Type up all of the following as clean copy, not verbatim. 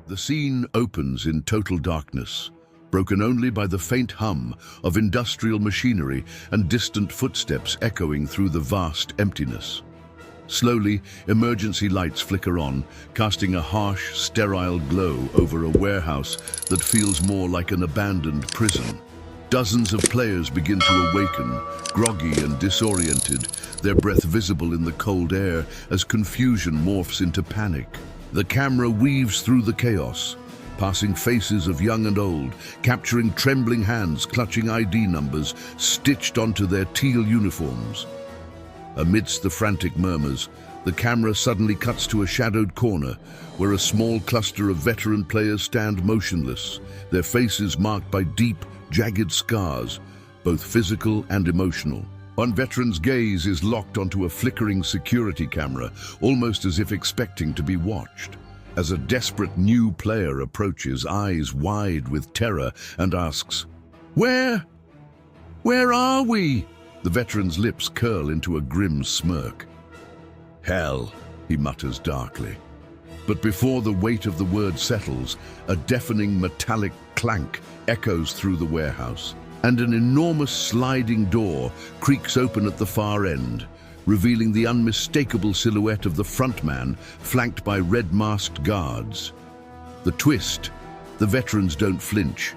The scene opens in total darkness, broken only by the faint hum of industrial machinery and distant footsteps echoing through the vast emptiness. Slowly, emergency lights flicker on, casting a harsh, sterile glow over a warehouse that feels more like an abandoned prison. Dozens of players begin to awaken, groggy and disoriented, their breath visible in the cold air as confusion morphs into panic. The camera weaves through the chaos, passing faces of young and old, capturing trembling hands clutching ID numbers stitched onto their teal uniforms. Amidst the frantic murmurs, the camera suddenly cuts to a shadowed corner where a small cluster of veteran players stand motionless, their faces marked by deep, jagged scars, both physical and emotional. One veteran's gaze is locked onto a flickering security camera, almost as if expecting to be watched. As a desperate new player approaches, eyes wide with terror, and asks, Where are we?" The veteran's lips curl into a grim smirk. "Hell," he mutters darkly. But before the weight of the word settles, a deafening metallic clank echoes through the warehouse, and an enormous sliding door creaks open at the far end, revealing the unmistakable silhouette of the frontman, flanked by red-masked guards. The twist: the veterans don't flinch.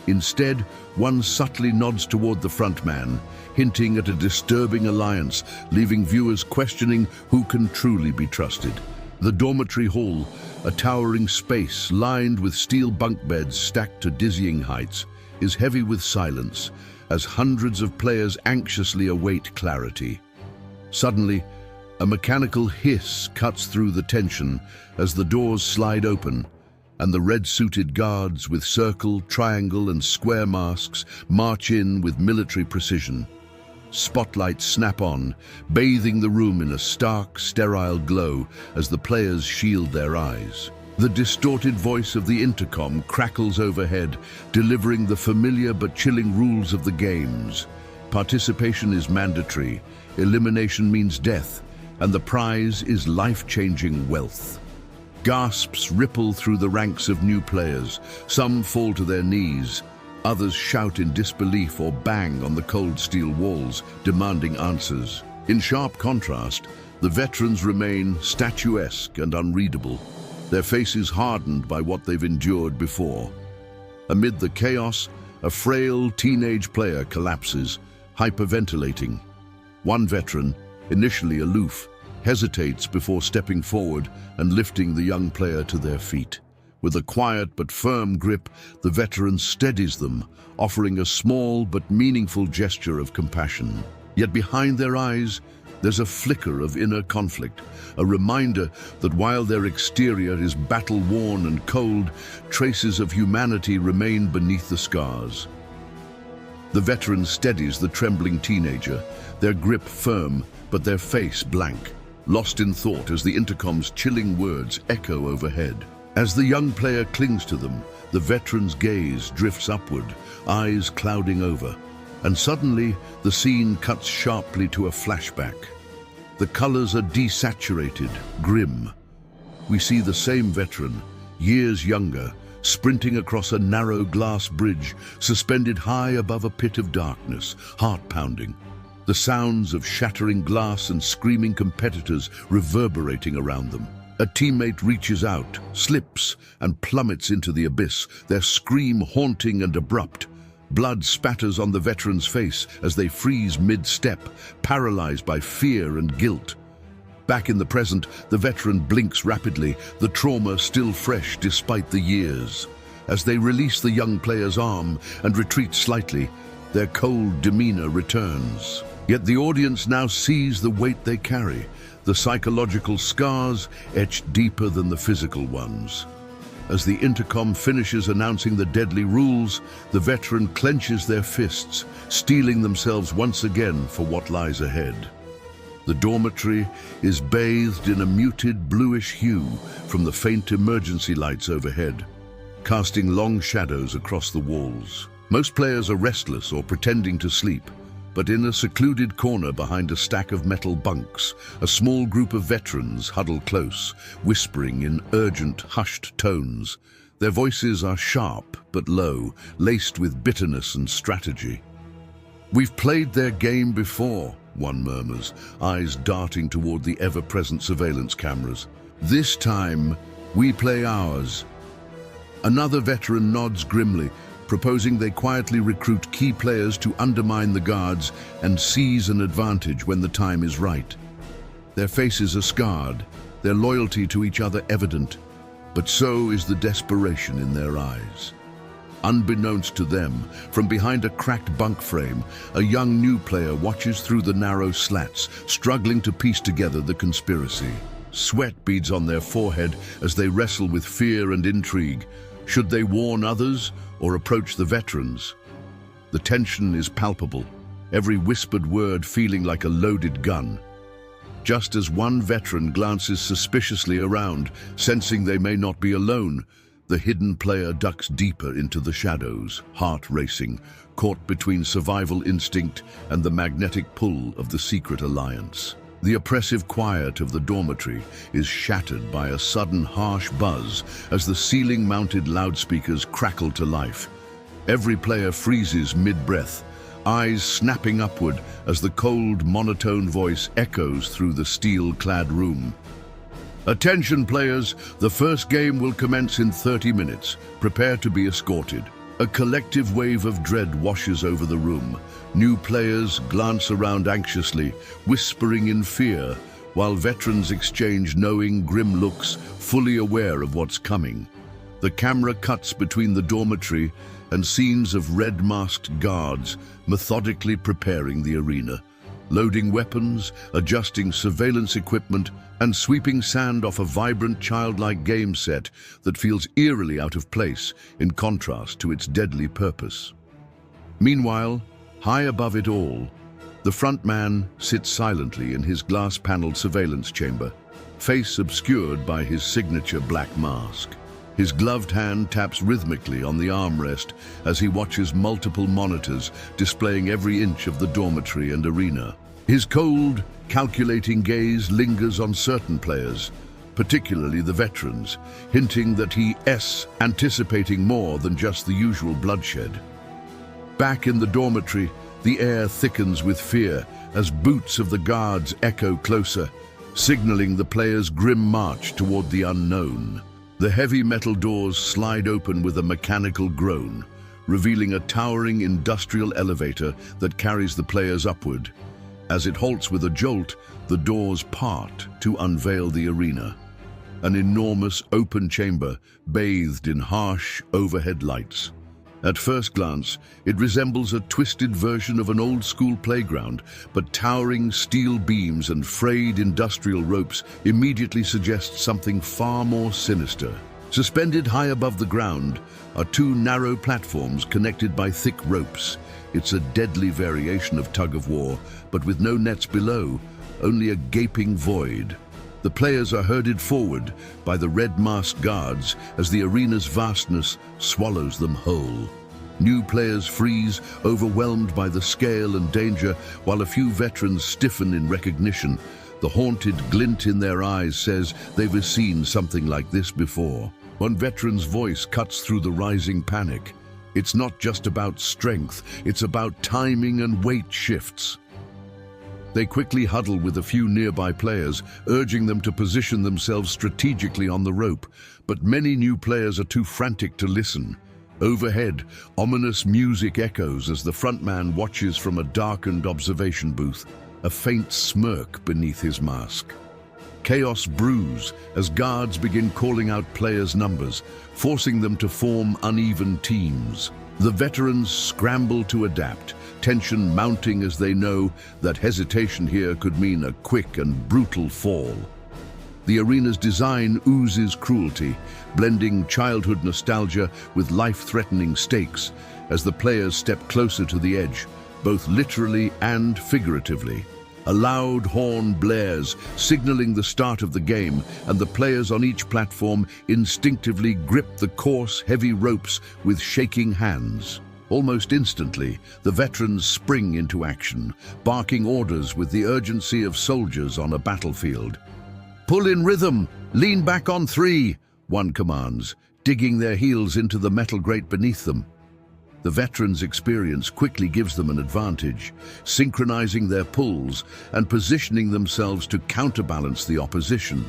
Instead, one subtly nods toward the frontman, hinting at a disturbing alliance, leaving viewers questioning who can truly be trusted. The dormitory hall, a towering space lined with steel bunk beds stacked to dizzying heights, is heavy with silence as hundreds of players anxiously await clarity. Suddenly, a mechanical hiss cuts through the tension as the doors slide open, and the red-suited guards with circle, triangle, and square masks march in with military precision. Spotlights snap on, bathing the room in a stark, sterile glow as the players shield their eyes. The distorted voice of the intercom crackles overhead, delivering the familiar but chilling rules of the games. Participation is mandatory, elimination means death, and the prize is life-changing wealth. Gasps ripple through the ranks of new players. Some fall to their knees. Others shout in disbelief or bang on the cold steel walls, demanding answers. In sharp contrast, the veterans remain statuesque and unreadable, their faces hardened by what they've endured before. Amid the chaos, a frail teenage player collapses, hyperventilating. One veteran, initially aloof, hesitates before stepping forward and lifting the young player to their feet. With a quiet but firm grip, the veteran steadies them, offering a small but meaningful gesture of compassion. Yet behind their eyes, there's a flicker of inner conflict, a reminder that while their exterior is battle-worn and cold, traces of humanity remain beneath the scars. The veteran steadies the trembling teenager, their grip firm, but their face blank, lost in thought as the intercom's chilling words echo overhead. As the young player clings to them, the veteran's gaze drifts upward, eyes clouding over, and suddenly the scene cuts sharply to a flashback. The colors are desaturated, grim. We see the same veteran, years younger, sprinting across a narrow glass bridge, suspended high above a pit of darkness, heart-pounding. The sounds of shattering glass and screaming competitors reverberating around them. A teammate reaches out, slips, and plummets into the abyss, their scream haunting and abrupt. Blood spatters on the veteran's face as they freeze mid-step, paralyzed by fear and guilt. Back in the present, the veteran blinks rapidly, the trauma still fresh despite the years. As they release the young player's arm and retreat slightly, their cold demeanor returns. Yet the audience now sees the weight they carry, the psychological scars etched deeper than the physical ones. As the intercom finishes announcing the deadly rules, the veteran clenches their fists, steeling themselves once again for what lies ahead. The dormitory is bathed in a muted bluish hue from the faint emergency lights overhead, casting long shadows across the walls. Most players are restless or pretending to sleep, But in a secluded corner behind a stack of metal bunks, a small group of veterans huddle close, whispering in urgent, hushed tones. Their voices are sharp but low, laced with bitterness and strategy. "We've played their game before," one murmurs, eyes darting toward the ever-present surveillance cameras. "This time, we play ours." Another veteran nods grimly, proposing they quietly recruit key players to undermine the guards and seize an advantage when the time is right. Their faces are scarred, their loyalty to each other evident, but so is the desperation in their eyes. Unbeknownst to them, from behind a cracked bunk frame, a young new player watches through the narrow slats, struggling to piece together the conspiracy. Sweat beads on their forehead as they wrestle with fear and intrigue. Should they warn others or approach the veterans? The tension is palpable, every whispered word feeling like a loaded gun. Just as one veteran glances suspiciously around, sensing they may not be alone, the hidden player ducks deeper into the shadows, heart racing, caught between survival instinct and the magnetic pull of the secret alliance. The oppressive quiet of the dormitory is shattered by a sudden harsh buzz as the ceiling-mounted loudspeakers crackle to life. Every player freezes mid-breath, eyes snapping upward as the cold, monotone voice echoes through the steel-clad room. "Attention players, the first game will commence in 30 minutes. Prepare to be escorted." A collective wave of dread washes over the room. New players glance around anxiously, whispering in fear, while veterans exchange knowing, grim looks, fully aware of what's coming. The camera cuts between the dormitory and scenes of red-masked guards methodically preparing the arena, loading weapons, adjusting surveillance equipment, and sweeping sand off a vibrant, childlike game set that feels eerily out of place in contrast to its deadly purpose. Meanwhile, high above it all, the front man sits silently in his glass-paneled surveillance chamber, face obscured by his signature black mask. His gloved hand taps rhythmically on the armrest as he watches multiple monitors displaying every inch of the dormitory and arena. His cold, calculating gaze lingers on certain players, particularly the veterans, hinting that he's anticipating more than just the usual bloodshed. Back in the dormitory, the air thickens with fear as boots of the guards echo closer, signaling the players' grim march toward the unknown. The heavy metal doors slide open with a mechanical groan, revealing a towering industrial elevator that carries the players upward. As it halts with a jolt, the doors part to unveil the arena. An enormous open chamber bathed in harsh overhead lights. At first glance, it resembles a twisted version of an old-school playground, but towering steel beams and frayed industrial ropes immediately suggest something far more sinister. Suspended high above the ground are two narrow platforms connected by thick ropes. It's a deadly variation of tug-of-war, but with no nets below, only a gaping void. The players are herded forward by the red-masked guards as the arena's vastness swallows them whole. New players freeze, overwhelmed by the scale and danger, while a few veterans stiffen in recognition. The haunted glint in their eyes says they've seen something like this before. One veteran's voice cuts through the rising panic. It's not just about strength, it's about timing and weight shifts. They quickly huddle with a few nearby players, urging them to position themselves strategically on the rope, but many new players are too frantic to listen. Overhead, ominous music echoes as the frontman watches from a darkened observation booth, a faint smirk beneath his mask. Chaos brews as guards begin calling out players' numbers, forcing them to form uneven teams. The veterans scramble to adapt, tension mounting as they know that hesitation here could mean a quick and brutal fall. The arena's design oozes cruelty, blending childhood nostalgia with life-threatening stakes as the players step closer to the edge, both literally and figuratively. A loud horn blares, signaling the start of the game, and the players on each platform instinctively grip the coarse, heavy ropes with shaking hands. Almost instantly, the veterans spring into action, barking orders with the urgency of soldiers on a battlefield. "Pull in rhythm! Lean back on 3!" one commands, digging their heels into the metal grate beneath them. The veterans' experience quickly gives them an advantage, synchronizing their pulls and positioning themselves to counterbalance the opposition.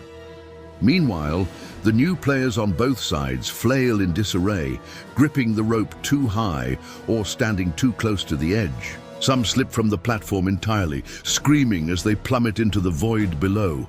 Meanwhile, the new players on both sides flail in disarray, gripping the rope too high or standing too close to the edge. Some slip from the platform entirely, screaming as they plummet into the void below.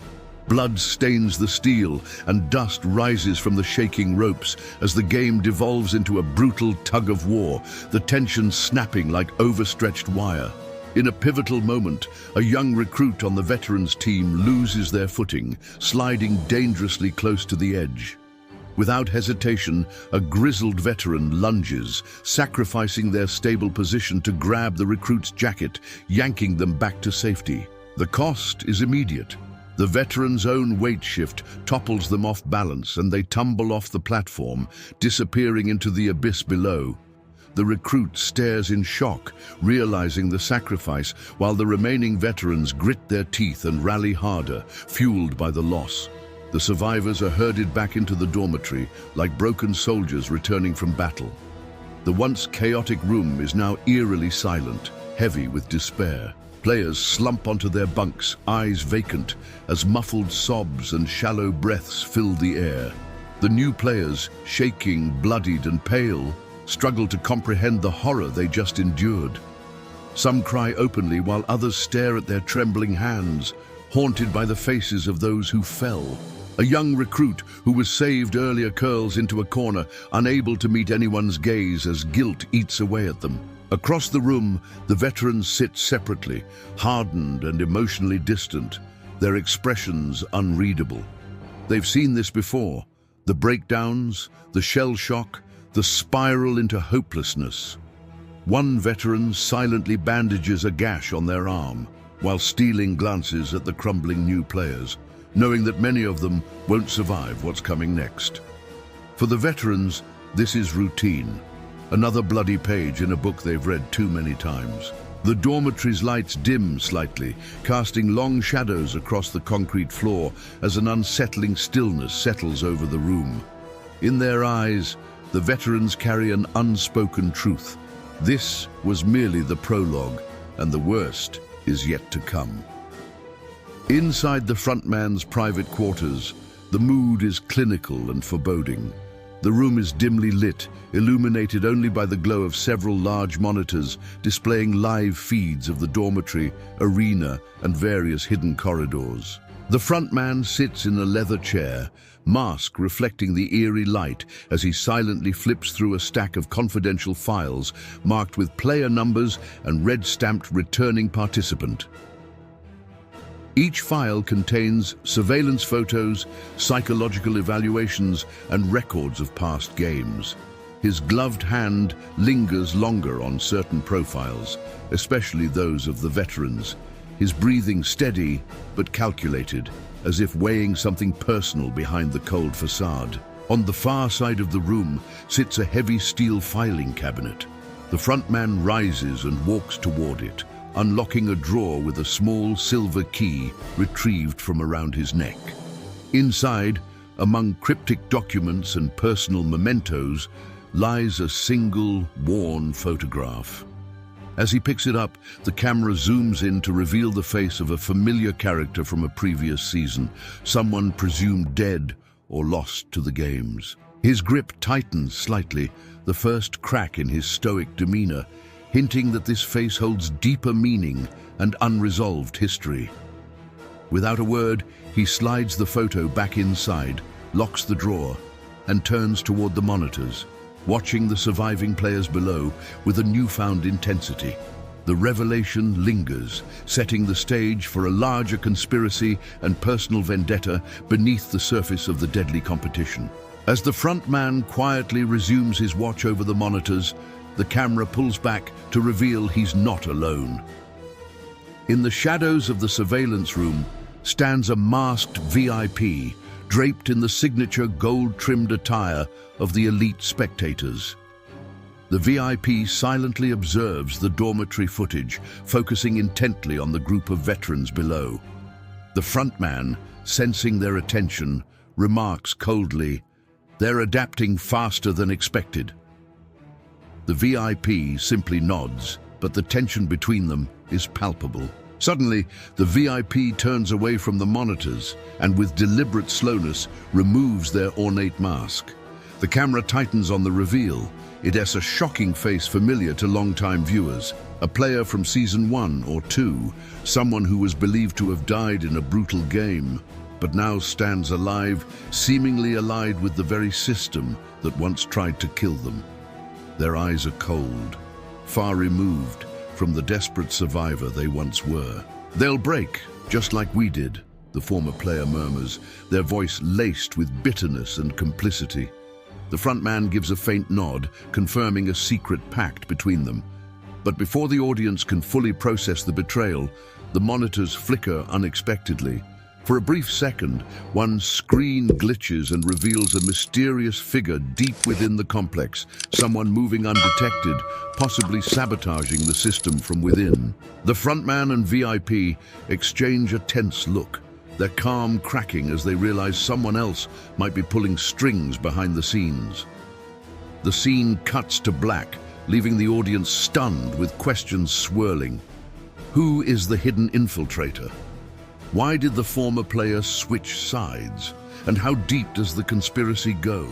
Blood stains the steel and dust rises from the shaking ropes as the game devolves into a brutal tug-of-war, the tension snapping like overstretched wire. In a pivotal moment, a young recruit on the veterans team loses their footing, sliding dangerously close to the edge. Without hesitation, a grizzled veteran lunges, sacrificing their stable position to grab the recruit's jacket, yanking them back to safety. The cost is immediate. The veteran's own weight shift topples them off balance and they tumble off the platform, disappearing into the abyss below. The recruit stares in shock, realizing the sacrifice, while the remaining veterans grit their teeth and rally harder, fueled by the loss. The survivors are herded back into the dormitory, like broken soldiers returning from battle. The once chaotic room is now eerily silent, heavy with despair. Players slump onto their bunks, eyes vacant, as muffled sobs and shallow breaths fill the air. The new players, shaking, bloodied and pale, struggle to comprehend the horror they just endured. Some cry openly while others stare at their trembling hands, haunted by the faces of those who fell. A young recruit who was saved earlier curls into a corner, unable to meet anyone's gaze as guilt eats away at them. Across the room, the veterans sit separately, hardened and emotionally distant, their expressions unreadable. They've seen this before, the breakdowns, the shell shock, the spiral into hopelessness. One veteran silently bandages a gash on their arm, while stealing glances at the crumbling new players, knowing that many of them won't survive what's coming next. For the veterans, this is routine. Another bloody page in a book they've read too many times. The dormitory's lights dim slightly, casting long shadows across the concrete floor as an unsettling stillness settles over the room. In their eyes, the veterans carry an unspoken truth. This was merely the prologue, and the worst is yet to come. Inside the frontman's private quarters, the mood is clinical and foreboding. The room is dimly lit, illuminated only by the glow of several large monitors displaying live feeds of the dormitory, arena, and various hidden corridors. The frontman sits in a leather chair, mask reflecting the eerie light as he silently flips through a stack of confidential files marked with player numbers and red-stamped returning participant. Each file contains surveillance photos, psychological evaluations, and records of past games. His gloved hand lingers longer on certain profiles, especially those of the veterans, his breathing steady but calculated, as if weighing something personal behind the cold facade. On the far side of the room sits a heavy steel filing cabinet. The frontman rises and walks toward it, unlocking a drawer with a small silver key retrieved from around his neck. Inside, among cryptic documents and personal mementos, lies a single, worn photograph. As he picks it up, the camera zooms in to reveal the face of a familiar character from a previous season, someone presumed dead or lost to the games. His grip tightens slightly, the first crack in his stoic demeanor, hinting that this face holds deeper meaning and unresolved history. Without a word, he slides the photo back inside, locks the drawer, and turns toward the monitors, watching the surviving players below with a newfound intensity. The revelation lingers, setting the stage for a larger conspiracy and personal vendetta beneath the surface of the deadly competition. As the frontman quietly resumes his watch over the monitors, the camera pulls back to reveal he's not alone. In the shadows of the surveillance room stands a masked VIP, draped in the signature gold-trimmed attire of the elite spectators. The VIP silently observes the dormitory footage, focusing intently on the group of veterans below. The frontman, sensing their attention, remarks coldly, "They're adapting faster than expected." The VIP simply nods, but the tension between them is palpable. Suddenly, the VIP turns away from the monitors and with deliberate slowness removes their ornate mask. The camera tightens on the reveal. It has a shocking face familiar to longtime viewers, a player from season 1 or 2, someone who was believed to have died in a brutal game, but now stands alive, seemingly allied with the very system that once tried to kill them. Their eyes are cold, far removed from the desperate survivor they once were. "They'll break, just like we did," the former player murmurs, their voice laced with bitterness and complicity. The frontman gives a faint nod, confirming a secret pact between them. But before the audience can fully process the betrayal, the monitors flicker unexpectedly. For a brief second, one screen glitches and reveals a mysterious figure deep within the complex, someone moving undetected, possibly sabotaging the system from within. The frontman and VIP exchange a tense look, their calm cracking as they realize someone else might be pulling strings behind the scenes. The scene cuts to black, leaving the audience stunned with questions swirling. Who is the hidden infiltrator? Why did the former player switch sides? And how deep does the conspiracy go?